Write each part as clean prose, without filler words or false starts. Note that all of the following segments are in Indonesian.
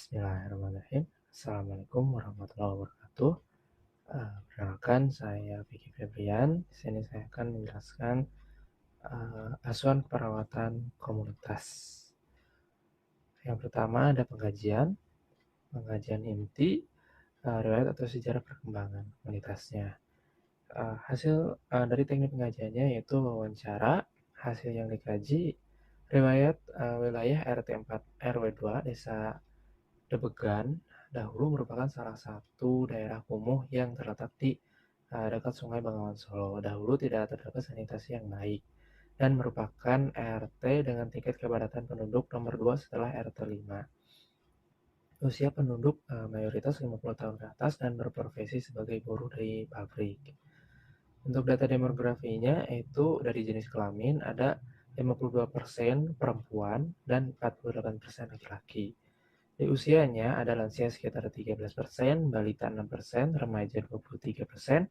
Bismillahirrahmanirrahim. Assalamualaikum warahmatullahi wabarakatuh. Perkenalkan saya Vicky Febrian. Di sini saya akan menjelaskan asuhan perawatan komunitas. Yang pertama ada pengkajian inti, riwayat atau sejarah perkembangan komunitasnya. Hasil dari teknik pengajiannya yaitu wawancara, hasil yang dikaji, riwayat wilayah RT 4 RW 2 Desa Debegan dahulu merupakan salah satu daerah kumuh yang terletak di dekat Sungai Bengawan Solo. Dahulu tidak terdapat sanitasi yang baik dan merupakan RT dengan tingkat kepadatan penduduk nomor 2 setelah RT 5. Usia penduduk mayoritas 50 tahun ke atas dan berprofesi sebagai buruh di pabrik. Untuk data demografinya itu dari jenis kelamin ada 52% perempuan dan 48% laki-laki. Di usianya ada lansia sekitar 13%, balita 6%, remaja 23%,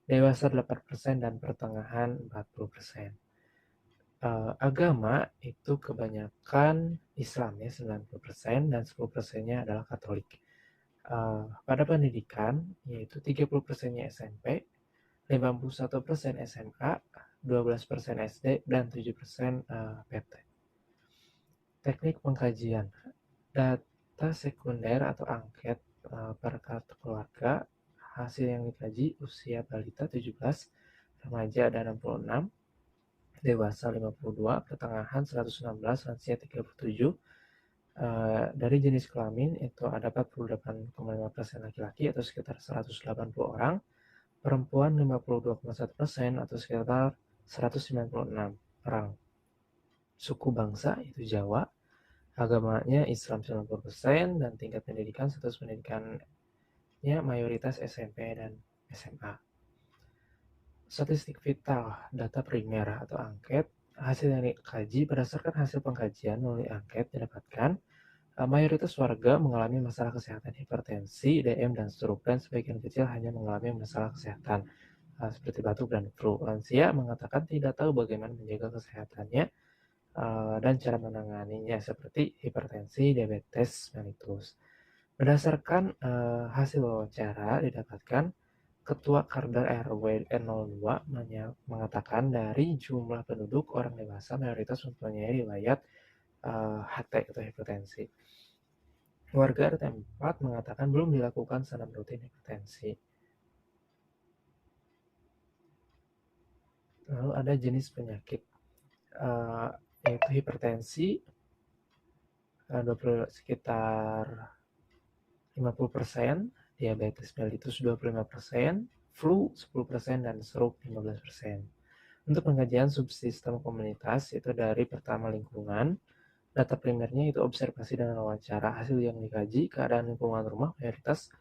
dewasa 8%, dan pertengahan 40%. Agama itu kebanyakan Islam ya 90% dan 10%-nya adalah Katolik. Pada pendidikan yaitu 30%-nya SMP, 51% SMA, 12% SD, dan 7% PT. Teknik pengkajian data sekunder atau angket per kartu keluarga. Hasil yang dikaji usia balita 17, remaja ada 66, dewasa 52, pertengahan 116, lansia 37. Dari jenis kelamin itu ada 48,5% laki-laki atau sekitar 180 orang, perempuan 52,1% atau sekitar 196 orang. Suku bangsa itu Jawa, agamanya Islam 90% dan tingkat pendidikan status pendidikannya mayoritas SMP dan SMA. Statistik vital, data primer atau angket, hasil yang dikaji berdasarkan hasil pengkajian melalui angket didapatkan mayoritas warga mengalami masalah kesehatan hipertensi, DM, dan stroke, dan sebagian kecil hanya mengalami masalah kesehatan seperti batuk dan flu. Lansia mengatakan tidak tahu bagaimana menjaga kesehatannya dan cara menanganinya seperti hipertensi, diabetes, mellitus. Berdasarkan hasil wawancara didapatkan Ketua Kardar RW 02 mengatakan dari jumlah penduduk orang dewasa mayoritas mempunyai riwayat HT atau hipertensi. Warga RT 4 mengatakan belum dilakukan senam rutin hipertensi. Lalu ada jenis penyakit yaitu hipertensi sekitar 50%, diabetes mellitus 25%, flu 10%, dan stroke 15%. Untuk pengkajian subsistem komunitas itu dari pertama lingkungan, data primernya itu observasi dan wawancara. Hasil yang dikaji keadaan lingkungan rumah mayoritas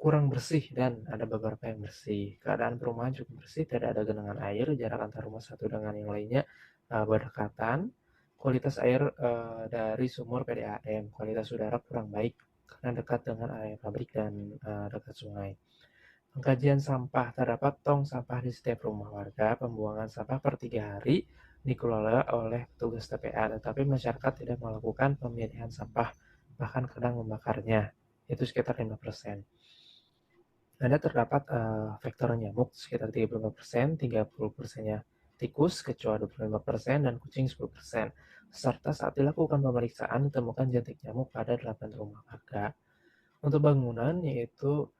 kurang bersih dan ada beberapa yang bersih. Keadaan perumahan cukup bersih, tidak ada genangan air, jarak antar rumah satu dengan yang lainnya berdekatan. Kualitas air dari sumur PDAM, kualitas udara kurang baik karena dekat dengan area pabrik dan dekat sungai. Pengkajian sampah, terdapat tong sampah di setiap rumah warga. Pembuangan sampah per 3 hari dikelola oleh petugas TPA, tetapi masyarakat tidak melakukan pemilihan sampah, bahkan kadang membakarnya, itu sekitar 5%. Ada terdapat faktor nyamuk sekitar 35%, 30%-nya tikus, kecoa 25%, dan kucing 10%. Serta saat dilakukan pemeriksaan ditemukan jentik nyamuk pada 8 rumah warga. Untuk bangunan yaitu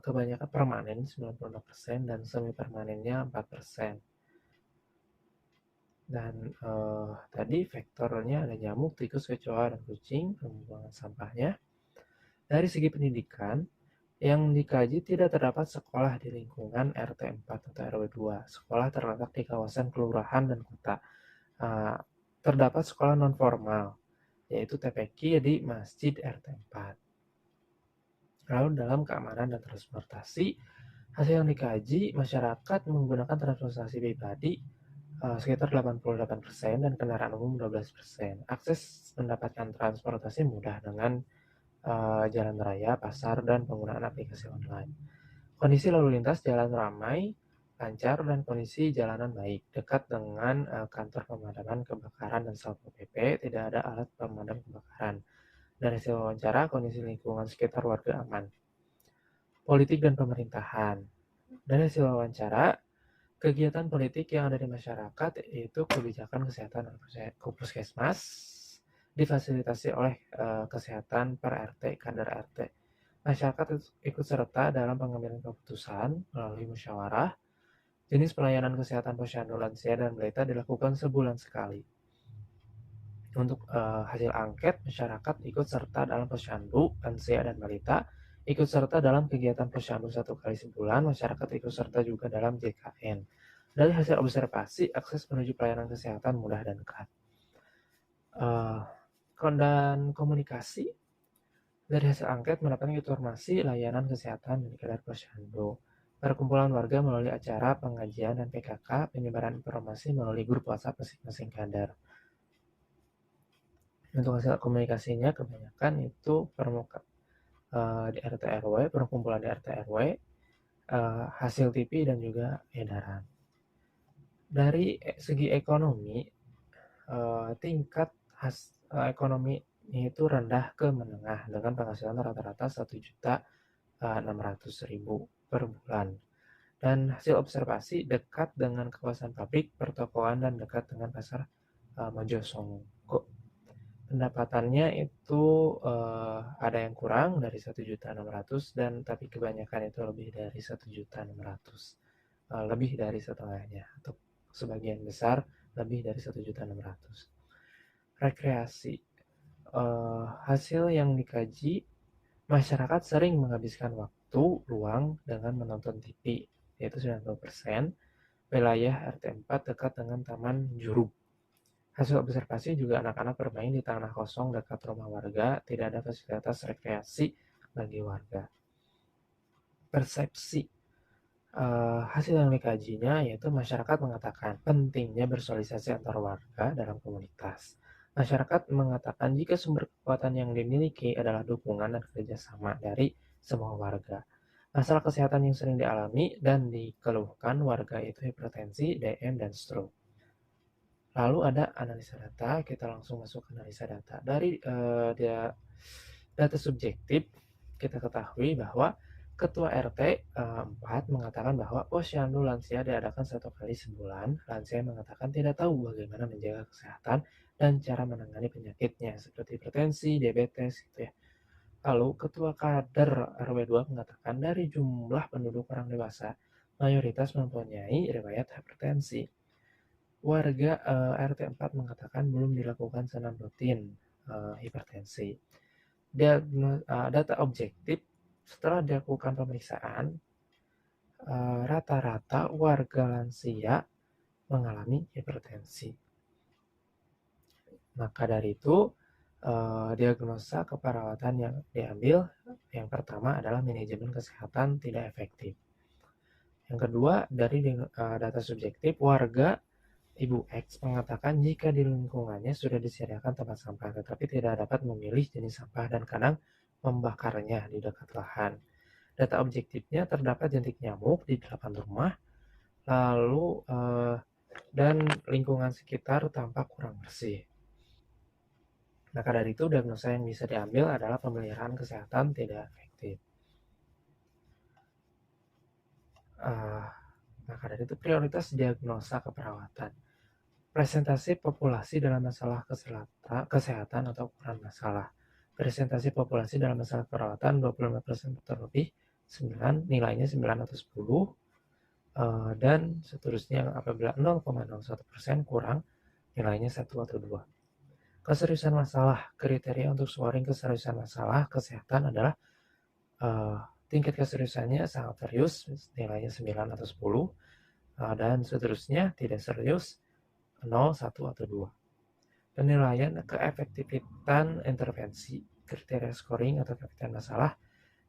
kebanyakan permanen 96% dan semi permanennya 4%. Dan tadi faktornya ada nyamuk, tikus, kecoa, dan kucing, pembuangan sampahnya. Dari segi pendidikan, yang dikaji tidak terdapat sekolah di lingkungan RT 4 atau RW 2. Sekolah terletak di kawasan kelurahan dan kota. Terdapat sekolah non-formal, yaitu TPQ di Masjid RT 4. Lalu dalam keamanan dan transportasi, hasil yang dikaji, masyarakat menggunakan transportasi pribadi sekitar 88% dan kendaraan umum 12%. Akses mendapatkan transportasi mudah dengan jalan raya, pasar, dan penggunaan aplikasi online. Kondisi lalu lintas jalan ramai, lancar dan kondisi jalanan baik, dekat dengan kantor pemadaman kebakaran dan Satpol PP, tidak ada alat pemadam kebakaran. Dari hasil wawancara, kondisi lingkungan sekitar warga aman. Politik dan pemerintahan. Dari hasil wawancara, kegiatan politik yang ada di masyarakat yaitu kebijakan kesehatan puskesmas difasilitasi oleh kesehatan per RT, kader RT. Masyarakat ikut serta dalam pengambilan keputusan melalui musyawarah. Jenis pelayanan kesehatan posyandu lansia dan balita dilakukan sebulan sekali. Untuk hasil angket, masyarakat ikut serta dalam posyandu lansia dan balita, ikut serta dalam kegiatan posyandu 1 kali sebulan, masyarakat ikut serta juga dalam JKN. Dari hasil observasi, akses menuju pelayanan kesehatan mudah dan dekat. Dan komunikasi, dari hasil angket mendapatkan informasi layanan kesehatan di kadar posyandu. Perkumpulan warga melalui acara pengajian dan PKK, penyebaran informasi melalui grup WhatsApp masing-masing kader. Untuk hasil komunikasinya kebanyakan itu di RT RW, perkumpulan di RT RW, hasil TV dan juga edaran. Dari segi ekonomi, tingkat ekonomi itu rendah ke menengah dengan penghasilan rata-rata 1.600.000 per bulan. Dan hasil observasi dekat dengan kawasan pabrik, pertokoan, dan dekat dengan pasar Mojosongko. Pendapatannya itu ada yang kurang dari 1.600.000 dan tapi kebanyakan itu lebih dari 1.600.000, lebih dari setengahnya atau sebagian besar lebih dari 1.600.000. Rekreasi, hasil yang dikaji, masyarakat sering menghabiskan waktu luang dengan menonton TV, yaitu 90%. Wilayah RT 4 dekat dengan Taman Jurug. Hasil observasi juga anak-anak bermain di tanah kosong dekat rumah warga, tidak ada fasilitas rekreasi bagi warga. Persepsi, hasil yang dikajinya yaitu masyarakat mengatakan pentingnya bersosialisasi antar warga dalam komunitas. Masyarakat mengatakan jika sumber kekuatan yang dimiliki adalah dukungan dan kerjasama dari semua warga. Masalah kesehatan yang sering dialami dan dikeluhkan warga itu hipertensi, DM, dan stroke. Lalu ada analisa data, kita langsung masuk ke analisa data. Dari data subjektif, kita ketahui bahwa Ketua RT 4 mengatakan bahwa posyandu lansia diadakan 1 kali sebulan. Lansia mengatakan tidak tahu bagaimana menjaga kesehatan dan cara menangani penyakitnya seperti hipertensi, diabetes gitu ya. Lalu Ketua Kader RW 2 mengatakan dari jumlah penduduk orang dewasa, mayoritas mempunyai riwayat hipertensi. Warga RT 4 mengatakan belum dilakukan senam rutin hipertensi. Data objektif, setelah dilakukan pemeriksaan, rata-rata warga lansia mengalami hipertensi. Maka dari itu, diagnosa keperawatan yang diambil, yang pertama adalah manajemen kesehatan tidak efektif. Yang kedua, dari data subjektif, warga Ibu X mengatakan jika di lingkungannya sudah disediakan tempat sampah, tetapi tidak dapat memilih jenis sampah dan kadang membakarnya di dekat lahan. Data objektifnya terdapat jentik nyamuk di 8 rumah, lalu dan lingkungan sekitar tampak kurang bersih. Maka dari itu diagnosa yang bisa diambil adalah pemeliharaan kesehatan tidak efektif. Maka dari itu prioritas diagnosa keperawatan. Presentasi populasi dalam masalah kesehatan atau ukuran masalah. Presentasi populasi dalam masalah perawatan 25% terlebih 9, nilainya 9 atau 10, dan seterusnya apabila 0,01% kurang, nilainya 1 atau 2. Keseriusan masalah, kriteria untuk scoring keseriusan masalah kesehatan adalah tingkat keseriusannya sangat serius, nilainya 9 atau 10, dan seterusnya tidak serius, 0, 1, atau 2. Penilaian keefektifan intervensi, kriteria scoring atau keefektifan masalah,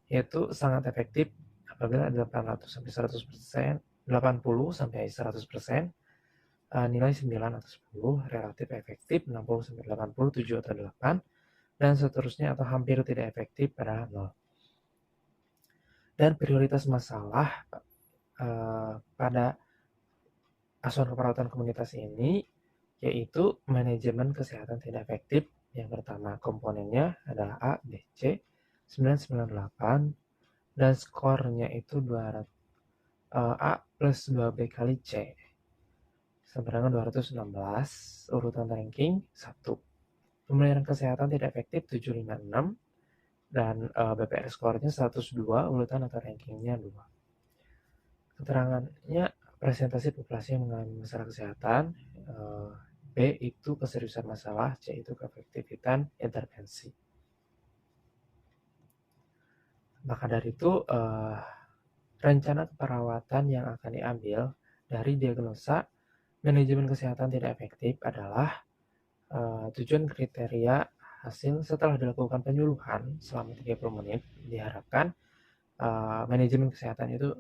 yaitu sangat efektif apabila 80 sampai 100%, 80 sampai 100%, nilai 9 atau 10, relatif efektif 60 sampai 80, 7 atau 8, dan seterusnya atau hampir tidak efektif pada 0. Dan prioritas masalah pada asuhan keperawatan komunitas ini, yaitu manajemen kesehatan tidak efektif. Yang pertama komponennya adalah A, B, C, 998, dan skornya itu 200, A plus 2B kali C. Seberangan 216, urutan ranking 1. Pemeliharaan kesehatan tidak efektif 756, dan BPR skornya 102, urutan atau rankingnya 2. Keterangannya presentasi populasi yang mengalami masalah kesehatan, B itu keseriusan masalah, C itu keefektifan intervensi. Maka dari itu rencana keperawatan yang akan diambil dari diagnosa manajemen kesehatan tidak efektif adalah tujuan kriteria hasil setelah dilakukan penyuluhan selama 30 menit. Diharapkan manajemen kesehatan itu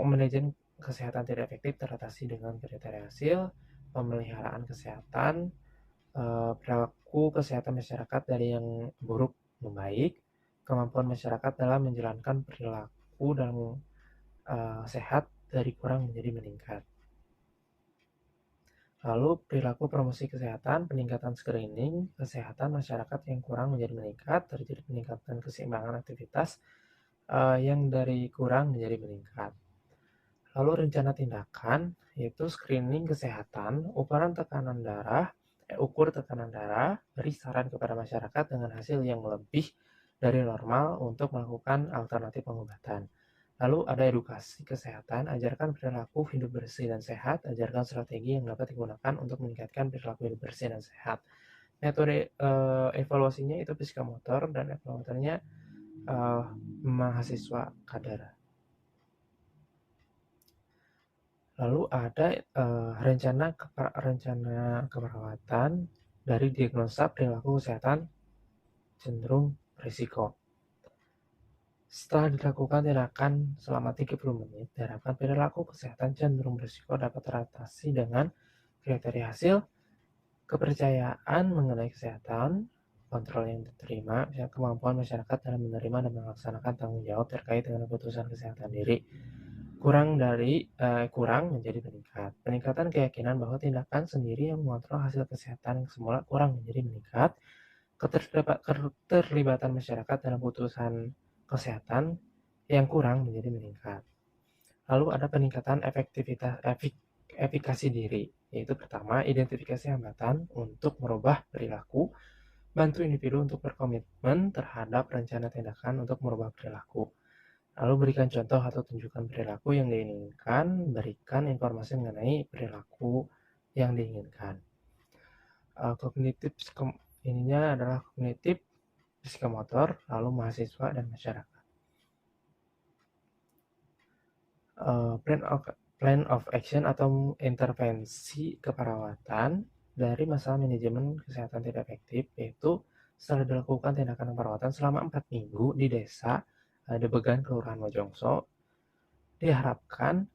manajemen kesehatan tidak efektif teratasi dengan kriteria hasil, pemeliharaan kesehatan, perilaku kesehatan masyarakat dari yang buruk membaik, kemampuan masyarakat dalam menjalankan perilaku dalam sehat dari kurang menjadi meningkat. Lalu perilaku promosi kesehatan, peningkatan screening kesehatan masyarakat yang kurang menjadi meningkat, terjadi peningkatan keseimbangan aktivitas yang dari kurang menjadi meningkat. Lalu rencana tindakan yaitu screening kesehatan, ukur tekanan darah, beri saran kepada masyarakat dengan hasil yang lebih dari normal untuk melakukan alternatif pengobatan. Lalu ada edukasi kesehatan, ajarkan perilaku hidup bersih dan sehat, ajarkan strategi yang dapat digunakan untuk meningkatkan perilaku hidup bersih dan sehat. Metode evaluasinya itu psikomotor dan evaluatornya mahasiswa kader. Lalu ada rencana keperawatan dari diagnosa perilaku kesehatan cenderung risiko. Setelah dilakukan tindakan selama 30 menit, diharapkan perilaku kesehatan cenderung berisiko dapat teratasi dengan kriteria hasil, kepercayaan mengenai kesehatan, kontrol yang diterima, kemampuan masyarakat dalam menerima dan melaksanakan tanggung jawab terkait dengan keputusan kesehatan diri. Kurang menjadi meningkat. Peningkatan keyakinan bahwa tindakan sendiri yang mengontrol hasil kesehatan yang semula kurang menjadi meningkat. Keterlibatan masyarakat dalam keputusan kesehatan yang kurang menjadi meningkat. Lalu ada peningkatan efikasi diri, yaitu pertama, identifikasi hambatan untuk merubah perilaku, bantu individu untuk berkomitmen terhadap rencana tindakan untuk merubah perilaku. Lalu berikan contoh atau tunjukkan perilaku yang diinginkan, berikan informasi mengenai perilaku yang diinginkan. Kognitif ininya adalah kognitif, psikomotor, lalu mahasiswa dan masyarakat. Plan of action atau intervensi keperawatan dari masalah manajemen kesehatan tidak efektif, yaitu setelah dilakukan tindakan keperawatan selama 4 minggu di desa Debegan, Kelurahan Mojongso, diharapkan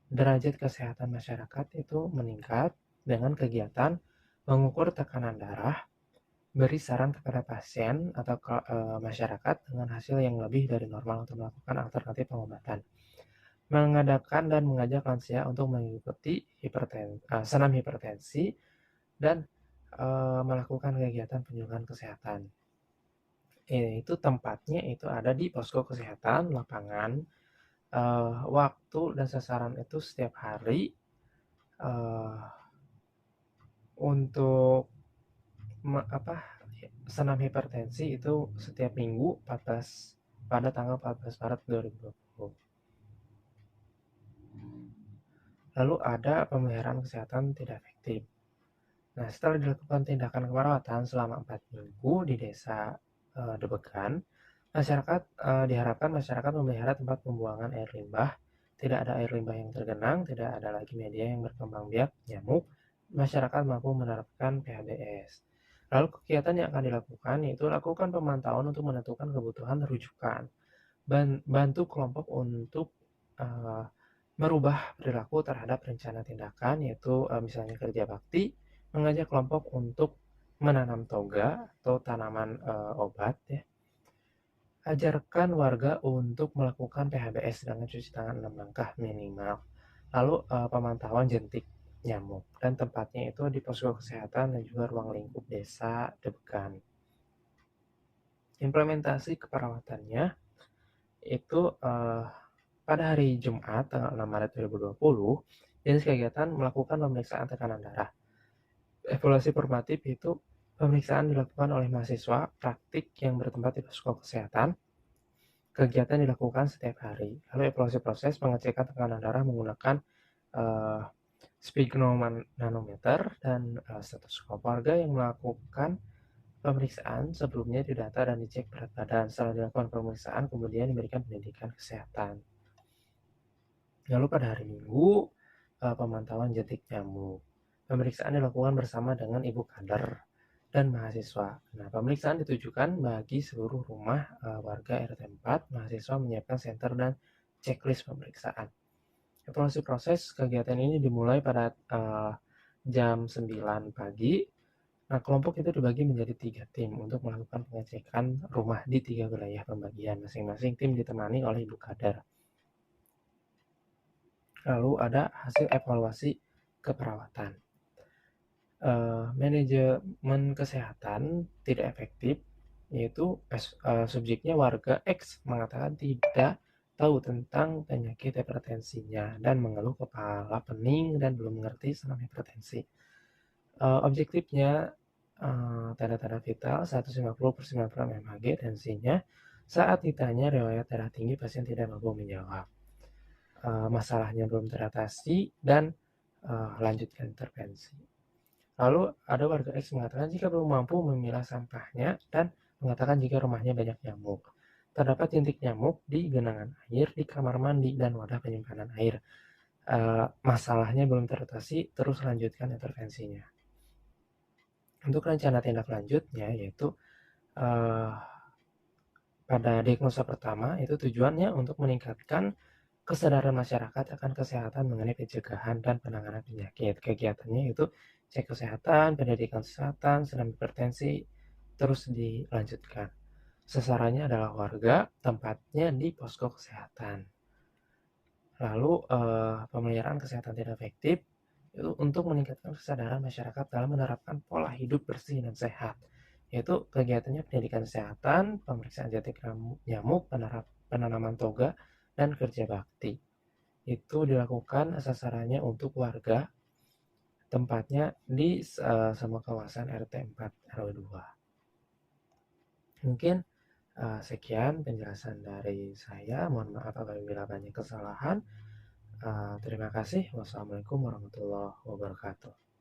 derajat kesehatan masyarakat itu meningkat dengan kegiatan mengukur tekanan darah, beri saran kepada pasien atau masyarakat dengan hasil yang lebih dari normal untuk melakukan alternatif pengobatan, mengadakan dan mengajak lansia untuk mengikuti senam hipertensi dan melakukan kegiatan penyuluhan kesehatan. Itu tempatnya itu ada di posko kesehatan lapangan. Waktu dan sasaran itu setiap hari. Untuk senam hipertensi itu setiap minggu pada tanggal 14 Maret 2020. Lalu ada pemeliharaan kesehatan tidak efektif. Nah, setelah dilakukan tindakan keperawatan selama 4 minggu di desa Debegan, diharapkan masyarakat memelihara tempat pembuangan air limbah, tidak ada air limbah yang tergenang, tidak ada lagi media yang berkembang biak nyamuk, masyarakat mampu menerapkan PHBS. Lalu kegiatan yang akan dilakukan yaitu lakukan pemantauan untuk menentukan kebutuhan rujukan, bantu kelompok untuk merubah perilaku terhadap rencana tindakan, yaitu misalnya kerja bakti, mengajak kelompok untuk menanam toga atau tanaman obat ya. Ajarkan warga untuk melakukan PHBS dengan cuci tangan 6 langkah minimal. Lalu pemantauan jentik nyamuk dan tempatnya itu di posko kesehatan dan juga ruang lingkup desa Debekan. Implementasi keperawatannya itu pada hari Jumat tanggal 6 Maret 2020, Dinas Kegiatan melakukan pemeriksaan tekanan darah. Evaluasi formatif itu pemeriksaan dilakukan oleh mahasiswa praktik yang bertempat di posko kesehatan. Kegiatan dilakukan setiap hari. Lalu evaluasi proses pengecekan tekanan darah menggunakan uh, sphygmomanometer dan stetoskop. Warga yang melakukan pemeriksaan sebelumnya didata dan dicek berat badan. Setelah dilakukan pemeriksaan, kemudian diberikan pendidikan kesehatan. Lalu pada hari Minggu, pemantauan jentik nyamuk. Pemeriksaan dilakukan bersama dengan ibu kader dan mahasiswa. Nah, pemeriksaan ditujukan bagi seluruh rumah warga RT 4. Mahasiswa menyiapkan senter dan checklist pemeriksaan. Evaluasi proses kegiatan ini dimulai pada jam 9 pagi. Nah, kelompok itu dibagi menjadi 3 tim untuk melakukan pengecekan rumah di 3 wilayah pembagian. Masing-masing tim ditemani oleh ibu kader. Lalu ada hasil evaluasi keperawatan. Manajemen kesehatan tidak efektif, yaitu subjeknya warga X mengatakan tidak tahu tentang penyakit hipertensinya dan mengeluh kepala pening dan belum mengerti senam hipertensi. Objektifnya tanda-tanda vital 150/90 mmHg tensinya. Saat ditanya riwayat darah tinggi, pasien tidak mampu menjawab. Masalahnya belum teratasi dan lanjutkan intervensi. Lalu ada warga X mengatakan jika belum mampu memilah sampahnya dan mengatakan jika rumahnya banyak nyamuk. Terdapat jentik nyamuk di genangan air, di kamar mandi, dan wadah penyimpanan air. Masalahnya belum teratasi, terus lanjutkan intervensinya. Untuk rencana tindak lanjutnya yaitu pada diagnosa pertama itu tujuannya untuk meningkatkan kesadaran masyarakat akan kesehatan mengenai pencegahan dan penanganan penyakit. Kegiatannya itu cek kesehatan, pendidikan kesehatan, senam hipertensi, terus dilanjutkan. Sasarannya adalah warga, tempatnya di posko kesehatan. Lalu pemeliharaan kesehatan tidak efektif itu untuk meningkatkan kesadaran masyarakat dalam menerapkan pola hidup bersih dan sehat. Yaitu kegiatannya pendidikan kesehatan, pemeriksaan jentik nyamuk, penanaman toga, dan kerja bakti. Itu dilakukan sasarannya untuk warga, tempatnya di semua kawasan RT 4 RW 2. Mungkin sekian penjelasan dari saya. Mohon maaf apabila banyak kesalahan. Terima kasih. Wassalamualaikum warahmatullahi wabarakatuh.